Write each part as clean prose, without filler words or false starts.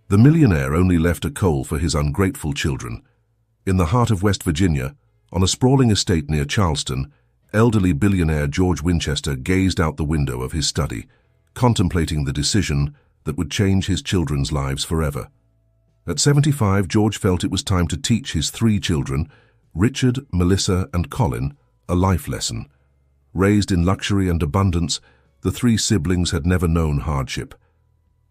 The millionaire only left a coal for his ungrateful children. In the heart of West Virginia, on a sprawling estate near Charleston, elderly billionaire George Winchester gazed out the window of his study, contemplating the decision that would change his children's lives forever. At 75, George felt it was time to teach his three children, Richard, Melissa, and Colin, a life lesson. Raised in luxury and abundance, the three siblings had never known hardship.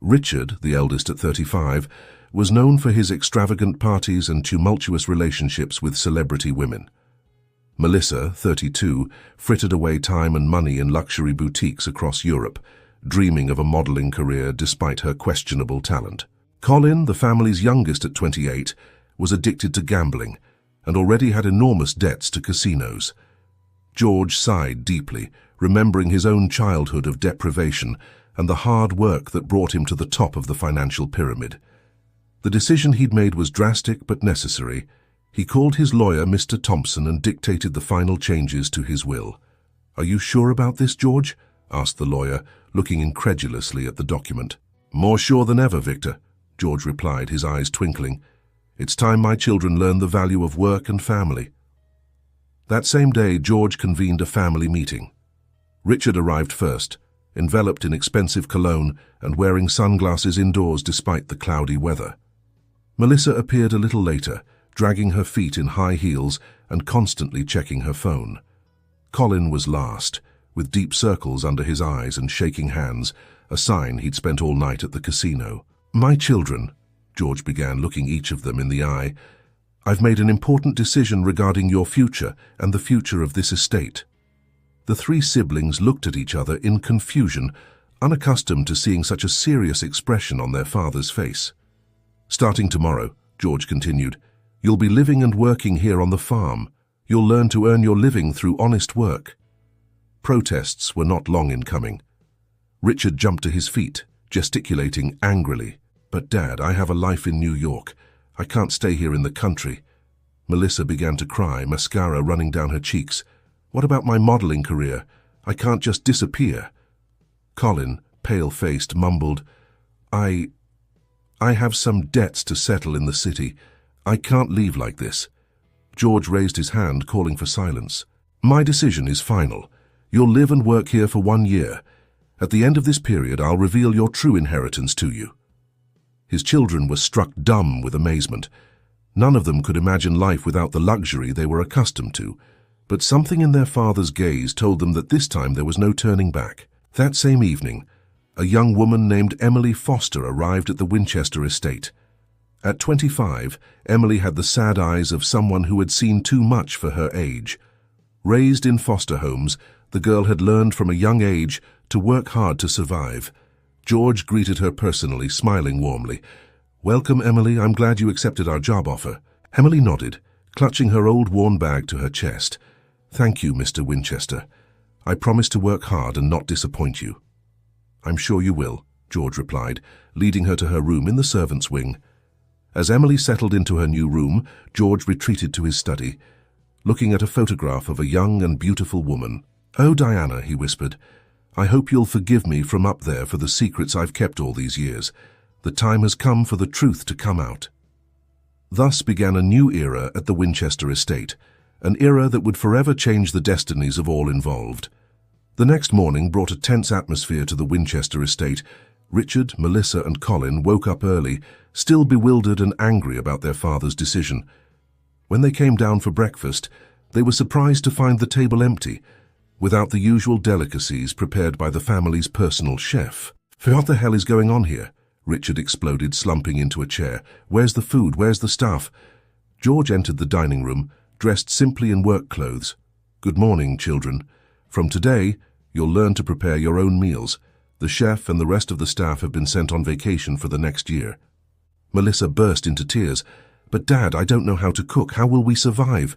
Richard, the eldest at 35, was known for his extravagant parties and tumultuous relationships with celebrity women. Melissa, 32, frittered away time and money in luxury boutiques across Europe, dreaming of a modeling career despite her questionable talent. Colin, the family's youngest at 28, was addicted to gambling and already had enormous debts to casinos. George sighed deeply, remembering his own childhood of deprivation and the hard work that brought him to the top of the financial pyramid. The decision he'd made was drastic but necessary. He called his lawyer, Mr. Thompson, and dictated the final changes to his will. "Are you sure about this, George?" asked the lawyer, looking incredulously at the document. "More sure than ever, Victor," George replied, his eyes twinkling. "It's time my children learned the value of work and family." That same day, George convened a family meeting. Richard arrived first, enveloped in expensive cologne and wearing sunglasses indoors despite the cloudy weather. Melissa appeared a little later, dragging her feet in high heels and constantly checking her phone. Colin was last, with deep circles under his eyes and shaking hands, a sign he'd spent all night at the casino. "My children," George began, looking each of them in the eye, "I've made an important decision regarding your future and the future of this estate." The three siblings looked at each other in confusion, unaccustomed to seeing such a serious expression on their father's face. "Starting tomorrow," George continued, "you'll be living and working here on the farm. You'll learn to earn your living through honest work." Protests were not long in coming. Richard jumped to his feet, gesticulating angrily. "But Dad, I have a life in New York. I can't stay here in the country." Melissa began to cry, mascara running down her cheeks. "What about my modeling career? I can't just disappear." Colin, pale-faced, mumbled, I have some debts to settle in the city. I can't leave like this." George raised his hand, calling for silence. "My decision is final. You'll live and work here for 1 year. At the end of this period, I'll reveal your true inheritance to you." His children were struck dumb with amazement. None of them could imagine life without the luxury they were accustomed to. But something in their father's gaze told them that this time there was no turning back. That same evening, a young woman named Emily Foster arrived at the Winchester estate. At 25, Emily had the sad eyes of someone who had seen too much for her age. Raised in foster homes, the girl had learned from a young age to work hard to survive. George greeted her personally, smiling warmly. "Welcome, Emily. I'm glad you accepted our job offer." Emily nodded, clutching her old worn bag to her chest. "Thank you, Mr. Winchester. I promise to work hard and not disappoint you." "I'm sure you will," George replied, leading her to her room in the servants' wing. As Emily settled into her new room, George retreated to his study, looking at a photograph of a young and beautiful woman. "Oh, Diana," he whispered, "I hope you'll forgive me from up there for the secrets I've kept all these years. The time has come for the truth to come out." Thus began a new era at the Winchester estate, an era that would forever change the destinies of all involved. The next morning brought a tense atmosphere to the Winchester estate. Richard, Melissa, and Colin woke up early, still bewildered and angry about their father's decision. When they came down for breakfast, they were surprised to find the table empty, without the usual delicacies prepared by the family's personal chef. "What the hell is going on here?" Richard exploded, slumping into a chair. "Where's the food? Where's the staff?" George entered the dining room, dressed simply in work clothes. "Good morning, children. From today, you'll learn to prepare your own meals. The chef and the rest of the staff have been sent on vacation for the next year." Melissa burst into tears. "But Dad, I don't know how to cook. How will we survive?"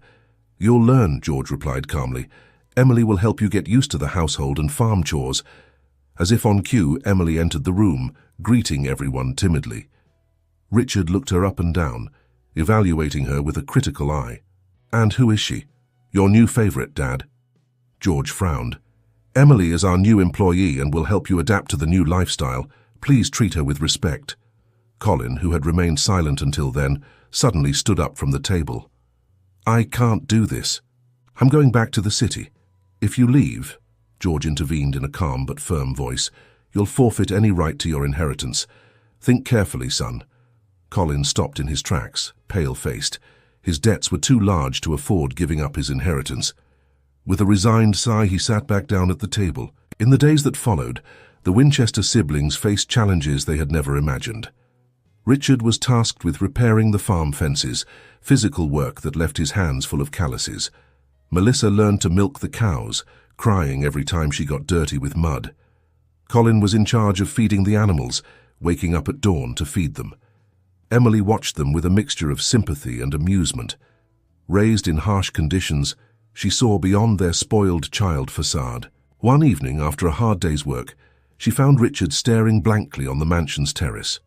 "You'll learn," George replied calmly. "Emily will help you get used to the household and farm chores." As if on cue, Emily entered the room, greeting everyone timidly. Richard looked her up and down, evaluating her with a critical eye. "And who is she?" "Your new favorite, Dad." George frowned. "Emily is our new employee and will help you adapt to the new lifestyle. Please treat her with respect." Colin, who had remained silent until then, suddenly stood up from the table. "I can't do this. I'm going back to the city. If you leave," George intervened in a calm but firm voice, "you'll forfeit any right to your inheritance. Think carefully, son." Colin stopped in his tracks, pale-faced. His debts were too large to afford giving up his inheritance. With a resigned sigh, he sat back down at the table. In the days that followed, the Winchester siblings faced challenges they had never imagined. Richard was tasked with repairing the farm fences, physical work that left his hands full of calluses. Melissa learned to milk the cows, crying every time she got dirty with mud. Colin was in charge of feeding the animals, waking up at dawn to feed them. Emily watched them with a mixture of sympathy and amusement. Raised in harsh conditions, she saw beyond their spoiled child facade. One evening, after a hard day's work, she found Richard staring blankly on the mansion's terrace.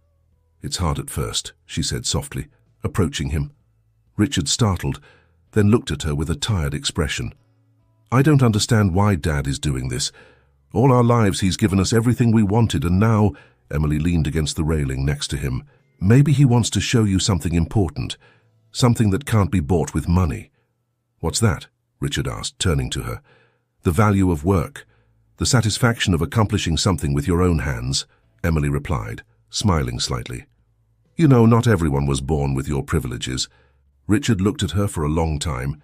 "It's hard at first," she said softly, approaching him. Richard startled, then looked at her with a tired expression. "I don't understand why Dad is doing this. All our lives he's given us everything we wanted, and now—" Emily leaned against the railing next to him. "Maybe he wants to show you something important, something that can't be bought with money." "What's that?" Richard asked, turning to her. "The value of work, the satisfaction of accomplishing something with your own hands," Emily replied, smiling slightly. "You know, not everyone was born with your privileges." Richard looked at her for a long time,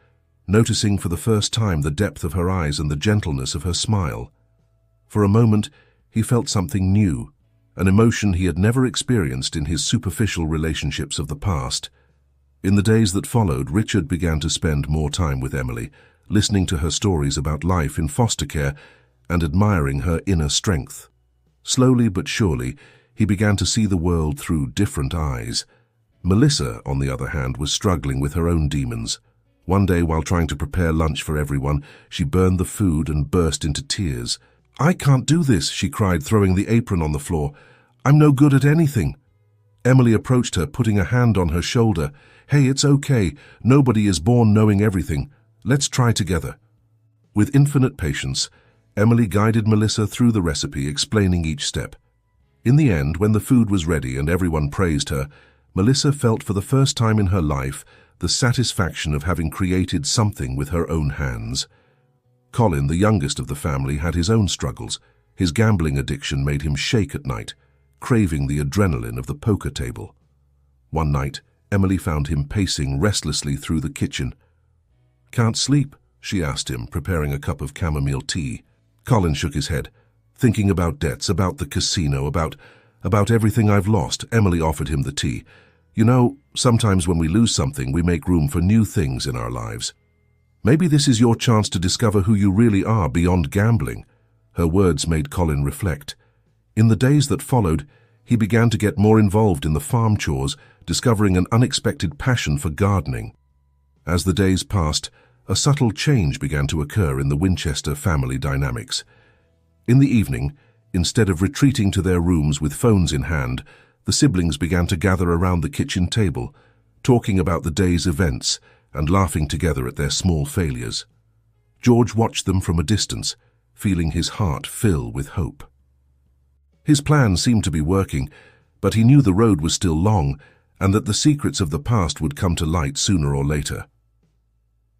noticing for the first time the depth of her eyes and the gentleness of her smile. For a moment, he felt something new, an emotion he had never experienced in his superficial relationships of the past. In the days that followed, Richard began to spend more time with Emily, listening to her stories about life in foster care and admiring her inner strength. Slowly but surely, he began to see the world through different eyes. Melissa, on the other hand, was struggling with her own demons. One day, while trying to prepare lunch for everyone, she burned the food and burst into tears. "I can't do this," she cried, throwing the apron on the floor. "I'm no good at anything." Emily approached her, putting a hand on her shoulder. "Hey, it's okay. Nobody is born knowing everything. Let's try together." With infinite patience, Emily guided Melissa through the recipe, explaining each step. In the end, when the food was ready and everyone praised her, Melissa felt for the first time in her life the satisfaction of having created something with her own hands. Colin, the youngest of the family, had his own struggles. His gambling addiction made him shake at night, craving the adrenaline of the poker table. One night, Emily found him pacing restlessly through the kitchen. "Can't sleep?" she asked him, preparing a cup of chamomile tea. Colin shook his head. "Thinking about debts, about the casino, about everything I've lost." Emily offered him the tea. "You know, sometimes when we lose something, we make room for new things in our lives. Maybe this is your chance to discover who you really are beyond gambling." Her words made Colin reflect. In the days that followed, he began to get more involved in the farm chores, discovering an unexpected passion for gardening. As the days passed, a subtle change began to occur in the Winchester family dynamics. In the evening, instead of retreating to their rooms with phones in hand, the siblings began to gather around the kitchen table, talking about the day's events and laughing together at their small failures. George watched them from a distance, feeling his heart fill with hope. His plan seemed to be working, but he knew the road was still long and that the secrets of the past would come to light sooner or later.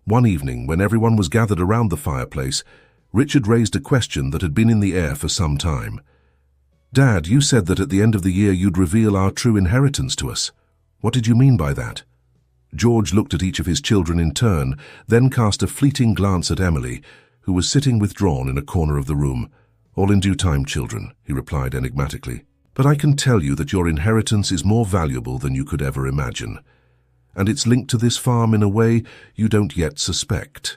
One evening, when everyone was gathered around the fireplace, Richard raised a question that had been in the air for some time. "Dad, you said that at the end of the year you'd reveal our true inheritance to us. What did you mean by that?" George looked at each of his children in turn, then cast a fleeting glance at Emily, who was sitting withdrawn in a corner of the room. "All in due time, children," he replied enigmatically. "But I can tell you that your inheritance is more valuable than you could ever imagine. And it's linked to this farm in a way you don't yet suspect."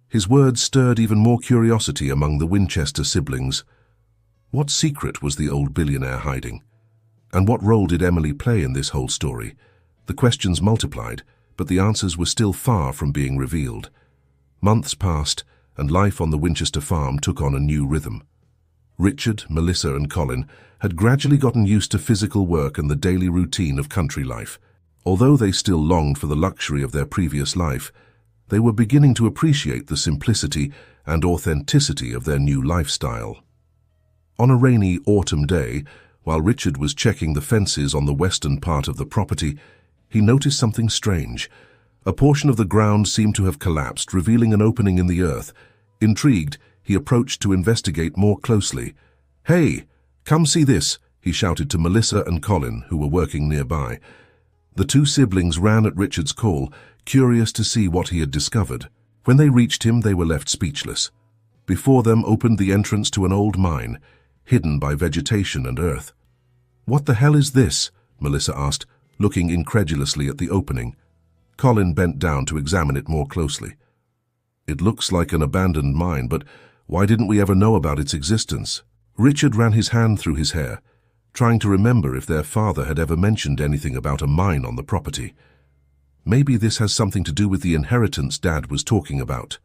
His words stirred even more curiosity among the Winchester siblings. What secret was the old billionaire hiding? And what role did Emily play in this whole story? The questions multiplied, but the answers were still far from being revealed. Months passed, and life on the Winchester farm took on a new rhythm. Richard, Melissa, and Colin had gradually gotten used to physical work and the daily routine of country life. Although they still longed for the luxury of their previous life, they were beginning to appreciate the simplicity and authenticity of their new lifestyle. On a rainy autumn day, While Richard was checking the fences on the western part of the property, he noticed something strange. A portion of the ground seemed to have collapsed, revealing an opening in the earth. Intrigued, he approached to investigate more closely. "Hey, come see this," he shouted to Melissa and Colin, who were working nearby. The two siblings ran at Richard's call, curious to see what he had discovered. When they reached him, they were left speechless. Before them opened the entrance to an old mine, hidden by vegetation and earth. "What the hell is this?" Melissa asked, looking incredulously at the opening. Colin bent down to examine it more closely. "It looks like an abandoned mine, but why didn't we ever know about its existence?" Richard ran his hand through his hair, trying to remember if their father had ever mentioned anything about a mine on the property. Maybe this has something to do with the inheritance Dad was talking about.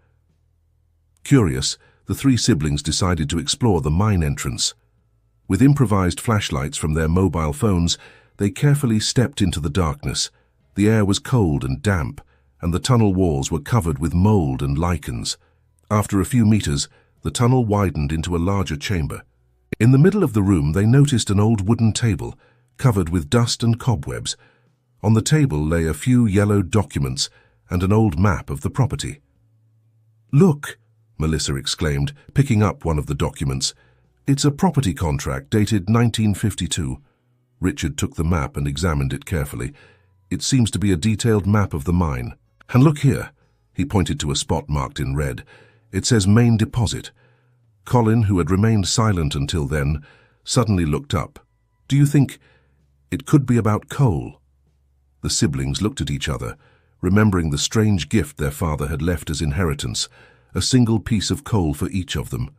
Curious, the three siblings decided to explore the mine entrance. With improvised flashlights from their mobile phones, they carefully stepped into the darkness. The air was cold and damp, and the tunnel walls were covered with mold and lichens. After a few meters, the tunnel widened into a larger chamber. In the middle of the room, they noticed an old wooden table, covered with dust and cobwebs. On the table lay a few yellowed documents and an old map of the property. "Look!" Melissa exclaimed, picking up one of the documents. "It's a property contract dated 1952. Richard took the map and examined it carefully. It seems to be a detailed map of the mine. "And look here," he pointed to a spot marked in red. "It says main deposit." Colin, who had remained silent until then, suddenly looked up. "Do you think it could be about coal?" The siblings looked at each other, remembering the strange gift their father had left as inheritance, a single piece of coal for each of them.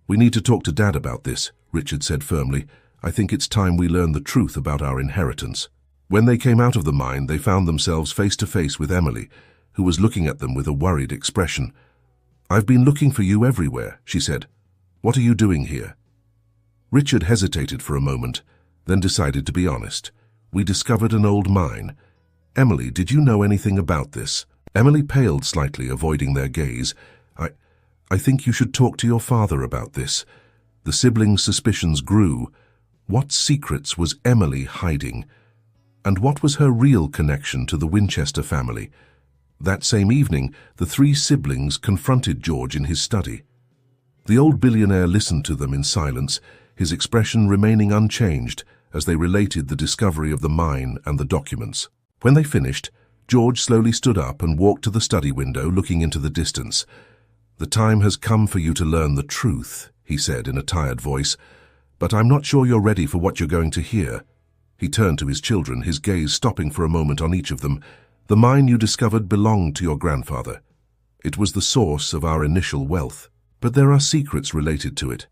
"We need to talk to Dad about this," Richard said firmly. "I think it's time we learn the truth about our inheritance." When they came out of the mine, they found themselves face to face with Emily, who was looking at them with a worried expression. "I've been looking for you everywhere," she said. "What are you doing here?" Richard hesitated for a moment, then decided to be honest. "We discovered an old mine. Emily, did you know anything about this?" Emily paled slightly, avoiding their gaze. I think you should talk to your father about this." The siblings' suspicions grew. What secrets was Emily hiding? And what was her real connection to the Winchester family? That same evening, the three siblings confronted George in his study. The old billionaire listened to them in silence, his expression remaining unchanged as they related the discovery of the mine and the documents. When they finished, George slowly stood up and walked to the study window, looking into the distance. "The time has come for you to learn the truth," he said in a tired voice, "but I'm not sure you're ready for what you're going to hear." He turned to his children, his gaze stopping for a moment on each of them. "The mine you discovered belonged to your grandfather. It was the source of our initial wealth. But there are secrets related to it.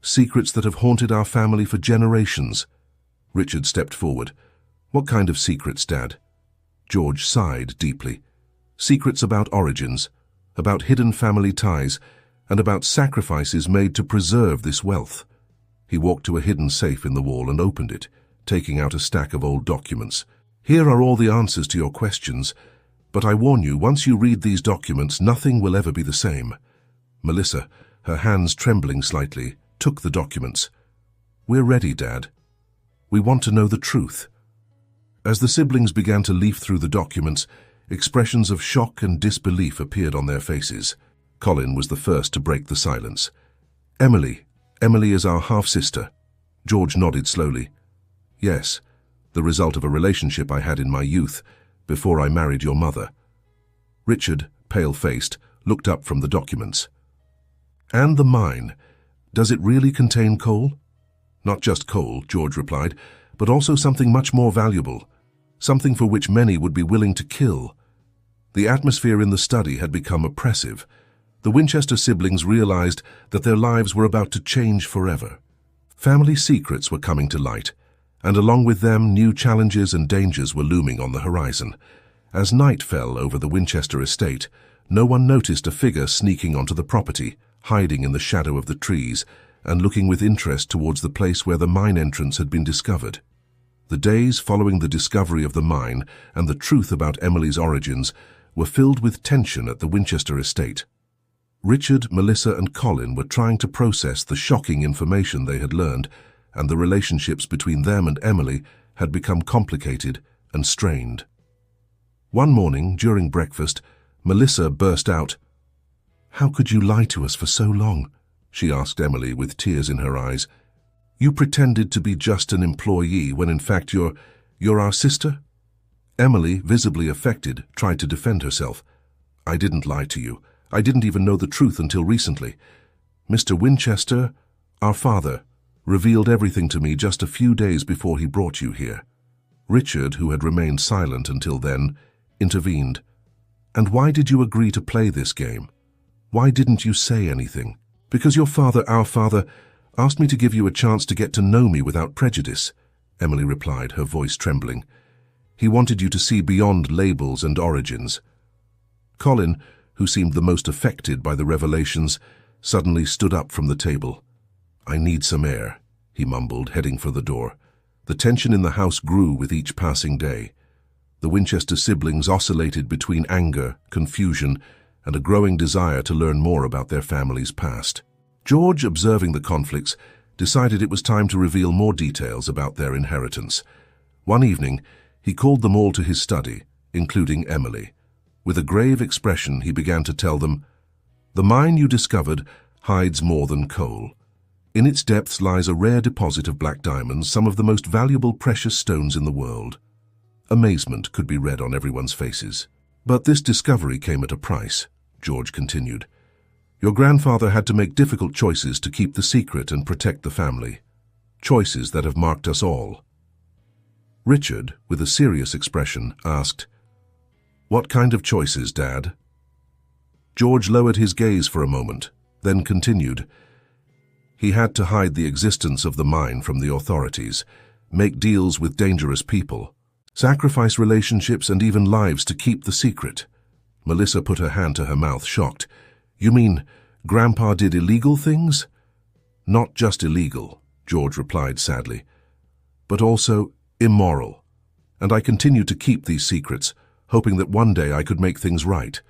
Secrets that have haunted our family for generations." Richard stepped forward. "What kind of secrets, Dad?" George sighed deeply. "Secrets about origins, about hidden family ties, and about sacrifices made to preserve this wealth." He walked to a hidden safe in the wall and opened it, taking out a stack of old documents. "Here are all the answers to your questions, but I warn you, once you read these documents, nothing will ever be the same." Melissa, her hands trembling slightly, took the documents. "We're ready, Dad. We want to know the truth." As the siblings began to leaf through the documents, expressions of shock and disbelief appeared on their faces. Colin was the first to break the silence. Emily is our half-sister." George nodded slowly. "Yes, the result of a relationship I had in my youth, before I married your mother." Richard, pale-faced, looked up from the documents. "And the mine, does it really contain coal?" "Not just coal," George replied, "but also something much more valuable, something for which many would be willing to kill." The atmosphere in the study had become oppressive. The Winchester siblings realized that their lives were about to change forever. Family secrets were coming to light, and along with them, new challenges and dangers were looming on the horizon. As night fell over the Winchester estate, no one noticed a figure sneaking onto the property, hiding in the shadow of the trees, and looking with interest towards the place where the mine entrance had been discovered. The days following the discovery of the mine and the truth about Emily's origins were filled with tension at the Winchester estate. Richard, Melissa, and Colin were trying to process the shocking information they had learned and the relationships between them and Emily had become complicated and strained. One morning, during breakfast, Melissa burst out, "How could you lie to us for so long?" she asked Emily with tears in her eyes. "You pretended to be just an employee when in fact you're our sister?" Emily, visibly affected, tried to defend herself. "I didn't lie to you. I didn't even know the truth until recently. Mr. Winchester, our father, revealed everything to me just a few days before he brought you here." Richard, who had remained silent until then, intervened. "And why did you agree to play this game? Why didn't you say anything?" "Because your father, our father, asked me to give you a chance to get to know me without prejudice," Emily replied, her voice trembling. "He wanted you to see beyond labels and origins." Colin, who seemed the most affected by the revelations, suddenly stood up from the table. "I need some air," he mumbled, heading for the door. The tension in the house grew with each passing day. The Winchester siblings oscillated between anger, confusion, and a growing desire to learn more about their family's past. George, observing the conflicts, decided it was time to reveal more details about their inheritance. One evening, he called them all to his study, including Emily. With a grave expression, he began to tell them, "The mine you discovered hides more than coal. In its depths lies a rare deposit of black diamonds, some of the most valuable precious stones in the world." Amazement could be read on everyone's faces. "But this discovery came at a price," George continued. "Your grandfather had to make difficult choices to keep the secret and protect the family. Choices that have marked us all." Richard, with a serious expression, asked, "What kind of choices, Dad?" George lowered his gaze for a moment, then continued. "He had to hide the existence of the mine from the authorities, make deals with dangerous people, sacrifice relationships and even lives to keep the secret." Melissa put her hand to her mouth, shocked. "You mean Grandpa did illegal things?" "Not just illegal," George replied sadly, "but also immoral. And I continued to keep these secrets, hoping that one day I could make things right."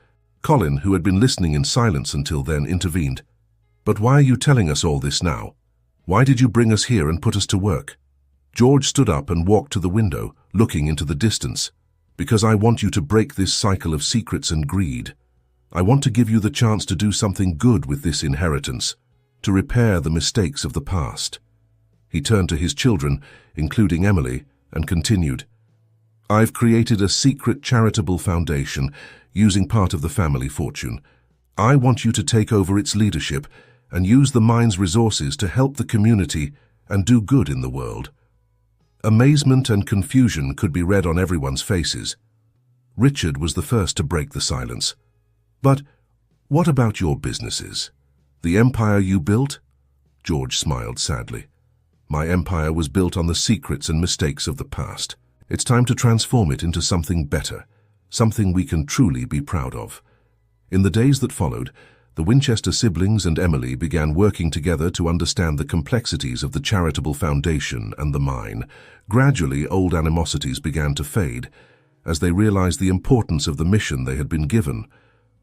Colin, who had been listening in silence until then, intervened. "But why are you telling us all this now? Why did you bring us here and put us to work?" George stood up and walked to the window, looking into the distance. "Because I want you to break this cycle of secrets and greed. I want to give you the chance to do something good with this inheritance, to repair the mistakes of the past." He turned to his children, including Emily, and continued, "I've created a secret charitable foundation using part of the family fortune. I want you to take over its leadership and use the mine's resources to help the community and do good in the world." Amazement and confusion could be read on everyone's faces. Richard was the first to break the silence. "But what about your businesses? The empire you built?" George smiled sadly. "My empire was built on the secrets and mistakes of the past. It's time to transform it into something better, something we can truly be proud of." In the days that followed, the Winchester siblings and Emily began working together to understand the complexities of the charitable foundation and the mine. Gradually, old animosities began to fade, as they realized the importance of the mission they had been given.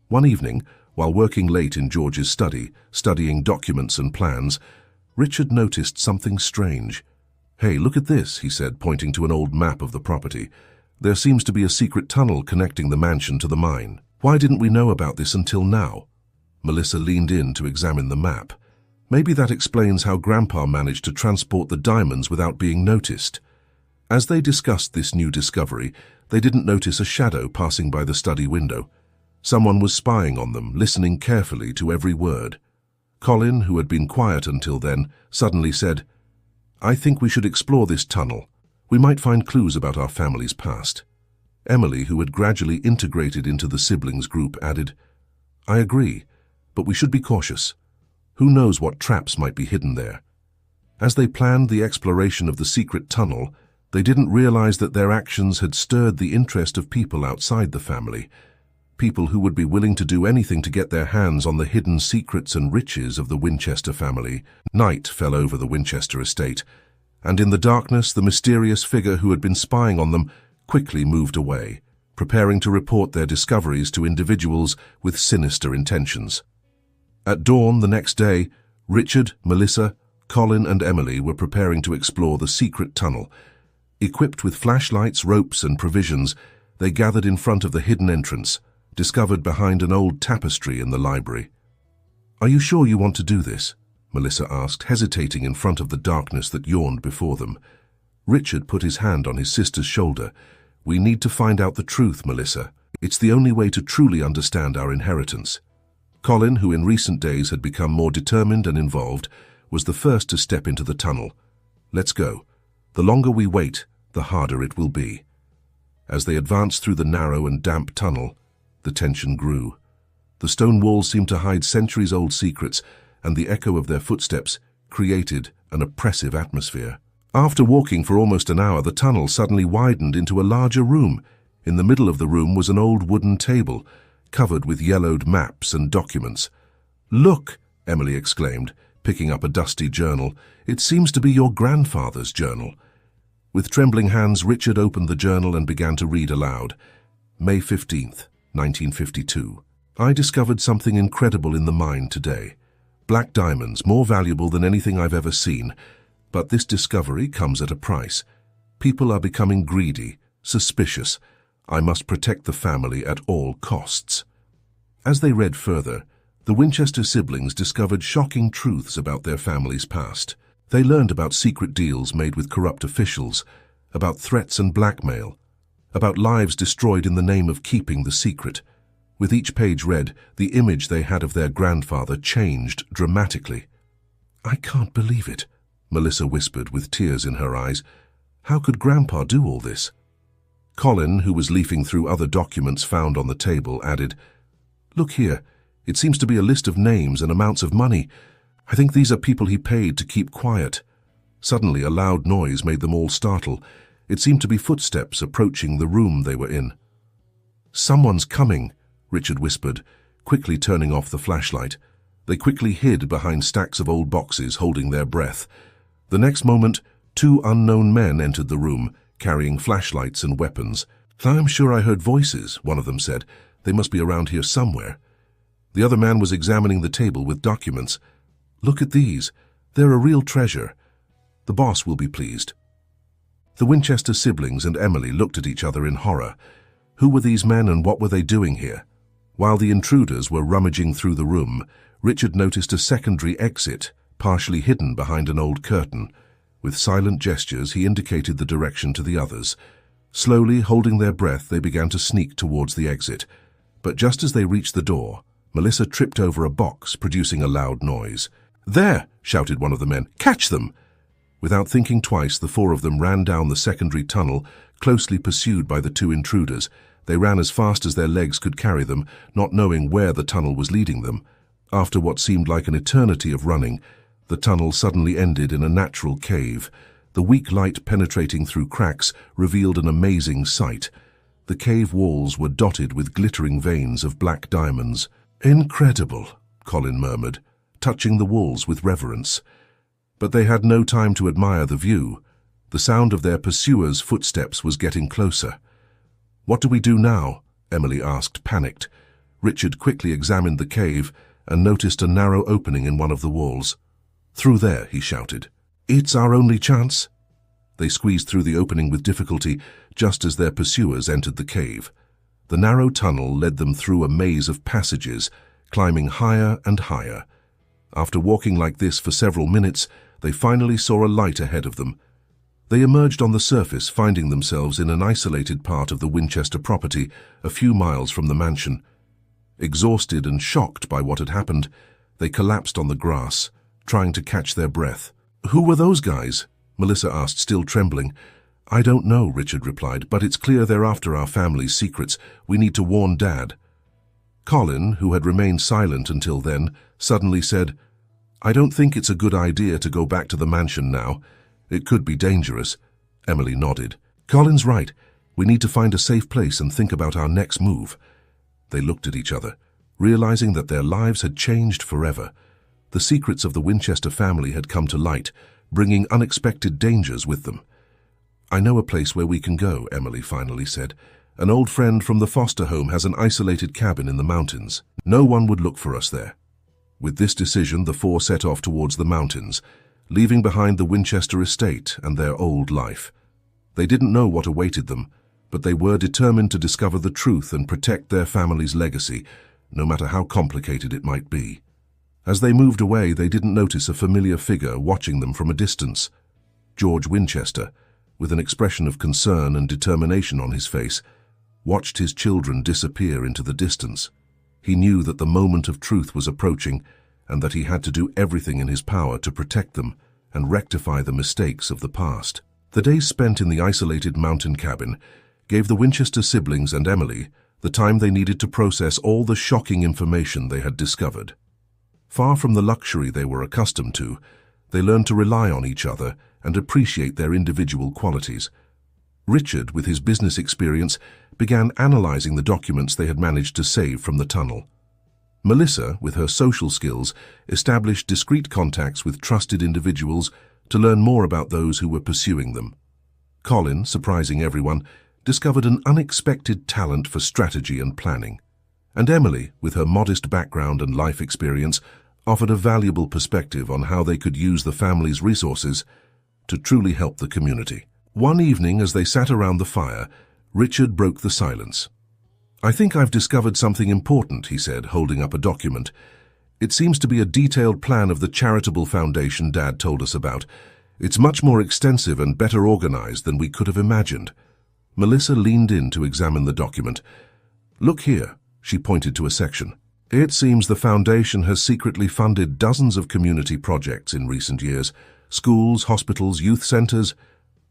One evening, while working late in George's study, studying documents and plans, Richard noticed something strange. "Hey, look at this," he said, pointing to an old map of the property. "There seems to be a secret tunnel connecting the mansion to the mine. Why didn't we know about this until now?" Melissa leaned in to examine the map. "Maybe that explains how Grandpa managed to transport the diamonds without being noticed." As they discussed this new discovery, they didn't notice a shadow passing by the study window. Someone was spying on them, listening carefully to every word. Colin, who had been quiet until then, suddenly said, "I think we should explore this tunnel. We might find clues about our family's past." Emily, who had gradually integrated into the siblings group, added, "I agree, but we should be cautious. Who knows what traps might be hidden there?" As they planned the exploration of the secret tunnel, they didn't realize that their actions had stirred the interest of people outside the family, people who would be willing to do anything to get their hands on the hidden secrets and riches of the Winchester family. Night fell over the Winchester estate, and in the darkness the mysterious figure who had been spying on them quickly moved away, preparing to report their discoveries to individuals with sinister intentions. At dawn the next day, Richard, Melissa, Colin and Emily were preparing to explore the secret tunnel. Equipped with flashlights, ropes, and provisions, they gathered in front of the hidden entrance, discovered behind an old tapestry in the library. "Are you sure you want to do this?" Melissa asked, hesitating in front of the darkness that yawned before them. Richard put his hand on his sister's shoulder. "We need to find out the truth, Melissa. It's the only way to truly understand our inheritance." Colin, who in recent days had become more determined and involved, was the first to step into the tunnel. "Let's go. The longer we wait, the harder it will be." As they advanced through the narrow and damp tunnel, the tension grew. The stone walls seemed to hide centuries-old secrets, and the echo of their footsteps created an oppressive atmosphere. After walking for almost an hour, the tunnel suddenly widened into a larger room. In the middle of the room was an old wooden table, covered with yellowed maps and documents. "Look!" Emily exclaimed, picking up a dusty journal. "It seems to be your grandfather's journal." With trembling hands, Richard opened the journal and began to read aloud. May 15th, 1952. "I discovered something incredible in the mine today. Black diamonds, more valuable than anything I've ever seen. But this discovery comes at a price. People are becoming greedy, suspicious. I must protect the family at all costs." As they read further, the Winchester siblings discovered shocking truths about their family's past. They learned about secret deals made with corrupt officials, about threats and blackmail, about lives destroyed in the name of keeping the secret. With each page read, the image they had of their grandfather changed dramatically. "I can't believe it," Melissa whispered with tears in her eyes. "How could Grandpa do all this?" Colin, who was leafing through other documents found on the table, added, "Look here, it seems to be a list of names and amounts of money. I think these are people he paid to keep quiet." Suddenly a loud noise made them all startle. It seemed to be footsteps approaching the room they were in. "Someone's coming," Richard whispered, quickly turning off the flashlight. They quickly hid behind stacks of old boxes, holding their breath. The next moment, two unknown men entered the room, carrying flashlights and weapons. "I'm sure I heard voices," one of them said. "They must be around here somewhere." The other man was examining the table with documents. "Look at these. They're a real treasure. The boss will be pleased." The Winchester siblings and Emily looked at each other in horror. Who were these men and what were they doing here? While the intruders were rummaging through the room, Richard noticed a secondary exit, partially hidden behind an old curtain. With silent gestures, he indicated the direction to the others. Slowly, holding their breath, they began to sneak towards the exit. But just as they reached the door, Melissa tripped over a box, producing a loud noise. "There!" shouted one of the men. "Catch them!" Without thinking twice, the four of them ran down the secondary tunnel, closely pursued by the two intruders. They ran as fast as their legs could carry them, not knowing where the tunnel was leading them. After what seemed like an eternity of running, the tunnel suddenly ended in a natural cave. The weak light penetrating through cracks revealed an amazing sight. The cave walls were dotted with glittering veins of black diamonds. "Incredible," Colin murmured, touching the walls with reverence. But they had no time to admire the view. The sound of their pursuers' footsteps was getting closer. "What do we do now?" Emily asked, panicked. Richard quickly examined the cave and noticed a narrow opening in one of the walls. "Through there," he shouted. "It's our only chance." They squeezed through the opening with difficulty, just as their pursuers entered the cave. The narrow tunnel led them through a maze of passages, climbing higher and higher. After walking like this for several minutes, they finally saw a light ahead of them. They emerged on the surface, finding themselves in an isolated part of the Winchester property, a few miles from the mansion. Exhausted and shocked by what had happened, they collapsed on the grass, trying to catch their breath. "Who were those guys?" Melissa asked, still trembling. "I don't know," Richard replied, "but it's clear they're after our family's secrets. We need to warn Dad." Colin, who had remained silent until then, suddenly said, "I don't think it's a good idea to go back to the mansion now. It could be dangerous." Emily nodded. "Colin's right. We need to find a safe place and think about our next move." They looked at each other, realizing that their lives had changed forever. The secrets of the Winchester family had come to light, bringing unexpected dangers with them. "I know a place where we can go," Emily finally said. "An old friend from the foster home has an isolated cabin in the mountains. No one would look for us there." With this decision, the four set off towards the mountains. leaving behind the Winchester estate and their old life. They didn't know what awaited them, but they were determined to discover the truth and protect their family's legacy, no matter how complicated it might be. As they moved away, they didn't notice a familiar figure watching them from a distance. George Winchester, with an expression of concern and determination on his face, watched his children disappear into the distance. He knew that the moment of truth was approaching and that he had to do everything in his power to protect them and rectify the mistakes of the past. The days spent in the isolated mountain cabin gave the Winchester siblings and Emily the time they needed to process all the shocking information they had discovered. Far from the luxury they were accustomed to, they learned to rely on each other and appreciate their individual qualities. Richard, with his business experience, began analyzing the documents they had managed to save from the tunnel. Melissa, with her social skills, established discreet contacts with trusted individuals to learn more about those who were pursuing them. Colin, surprising everyone, discovered an unexpected talent for strategy and planning. And Emily, with her modest background and life experience, offered a valuable perspective on how they could use the family's resources to truly help the community. One evening, as they sat around the fire, Richard broke the silence. "I think I've discovered something important," he said, holding up a document. "It seems to be a detailed plan of the charitable foundation Dad told us about. It's much more extensive and better organized than we could have imagined." Melissa leaned in to examine the document. "Look here," she pointed to a section. "It seems the foundation has secretly funded dozens of community projects in recent years. Schools, hospitals, youth centers."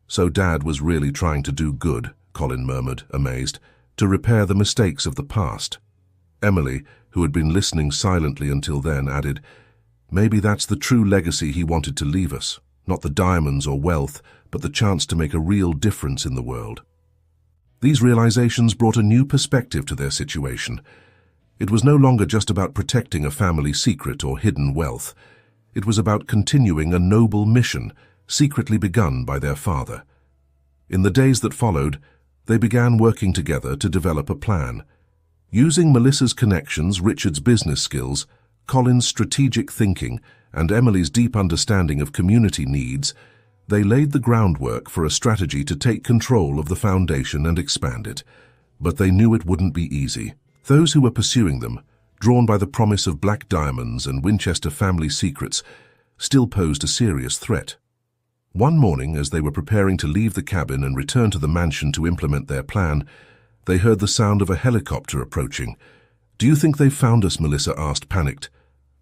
"So Dad was really trying to do good," Colin murmured, amazed, "to repair the mistakes of the past." Emily, who had been listening silently until then, added, "Maybe that's the true legacy he wanted to leave us. Not the diamonds or wealth, but the chance to make a real difference in the world." These realizations brought a new perspective to their situation. It was no longer just about protecting a family secret or hidden wealth. It was about continuing a noble mission secretly begun by their father. In the days that followed, they began working together to develop a plan. Using Melissa's connections, Richard's business skills, Colin's strategic thinking, and Emily's deep understanding of community needs, they laid the groundwork for a strategy to take control of the foundation and expand it. But they knew it wouldn't be easy. Those who were pursuing them, drawn by the promise of black diamonds and Winchester family secrets, still posed a serious threat. One morning, as they were preparing to leave the cabin and return to the mansion to implement their plan, they heard the sound of a helicopter approaching. "Do you think they've found us?" Melissa asked, panicked.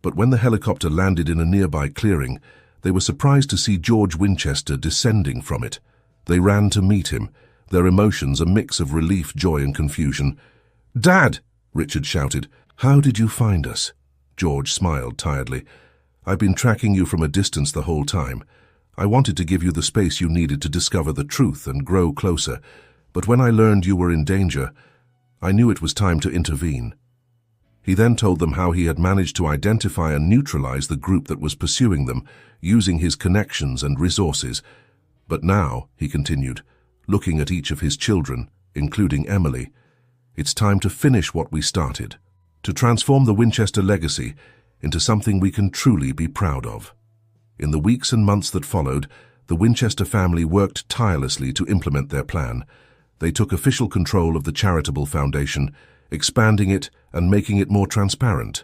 But when the helicopter landed in a nearby clearing, they were surprised to see George Winchester descending from it. They ran to meet him, their emotions a mix of relief, joy, and confusion. "Dad!" Richard shouted. "How did you find us?" George smiled tiredly. "I've been tracking you from a distance the whole time. I wanted to give you the space you needed to discover the truth and grow closer, but when I learned you were in danger, I knew it was time to intervene." He then told them how he had managed to identify and neutralize the group that was pursuing them, using his connections and resources. "But now," he continued, looking at each of his children, including Emily, "it's time to finish what we started, to transform the Winchester legacy into something we can truly be proud of." In the weeks and months that followed, the Winchester family worked tirelessly to implement their plan. They took official control of the charitable foundation, expanding it and making it more transparent.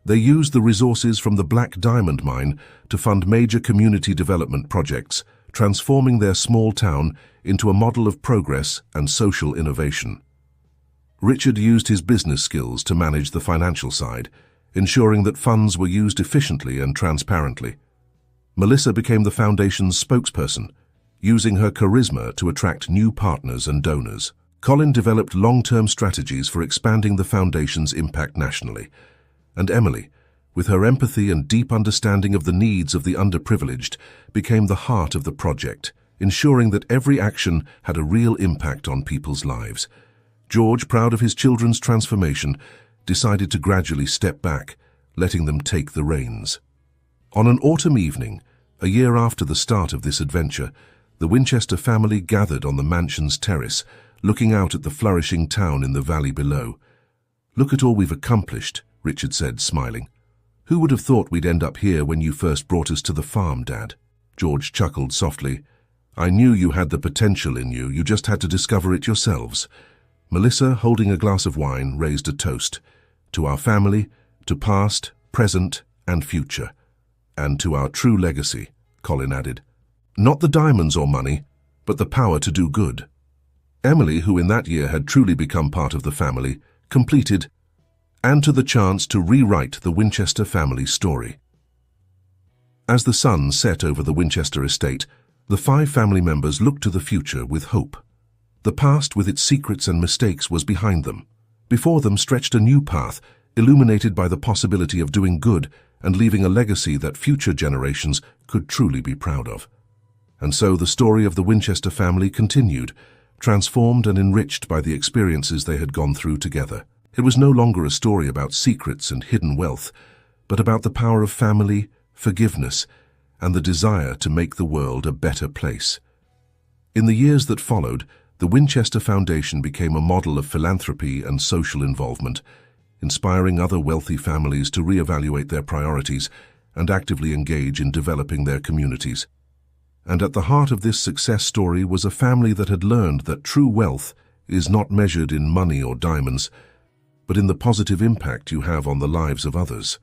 They used the resources from the Black Diamond Mine to fund major community development projects, transforming their small town into a model of progress and social innovation. Richard used his business skills to manage the financial side, ensuring that funds were used efficiently and transparently. Melissa became the foundation's spokesperson, using her charisma to attract new partners and donors. Colin developed long-term strategies for expanding the foundation's impact nationally. And Emily, with her empathy and deep understanding of the needs of the underprivileged, became the heart of the project, ensuring that every action had a real impact on people's lives. George, proud of his children's transformation, decided to gradually step back, letting them take the reins. On an autumn evening, a year after the start of this adventure, the Winchester family gathered on the mansion's terrace, looking out at the flourishing town in the valley below. "Look at all we've accomplished," Richard said, smiling. Who would have thought we'd end up here when you first brought us to the farm, Dad? George chuckled softly. I knew you had the potential in you, you just had to discover it yourselves. Melissa, holding a glass of wine, raised a toast. To our family, to past, present, and future. And to our true legacy, Colin added. Not the diamonds or money, but the power to do good. Emily, who in that year had truly become part of the family, completed, and to the chance to rewrite the Winchester family story. As the sun set over the Winchester estate, the 5 family members looked to the future with hope. The past with its secrets and mistakes was behind them. Before them stretched a new path, illuminated by the possibility of doing good and leaving a legacy that future generations could truly be proud of. And so the story of the Winchester family continued, transformed and enriched by the experiences they had gone through together. It was no longer a story about secrets and hidden wealth, but about the power of family, forgiveness, and the desire to make the world a better place. In the years that followed, the Winchester Foundation became a model of philanthropy and social involvement, inspiring other wealthy families to reevaluate their priorities and actively engage in developing their communities. And at the heart of this success story was a family that had learned that true wealth is not measured in money or diamonds, but in the positive impact you have on the lives of others.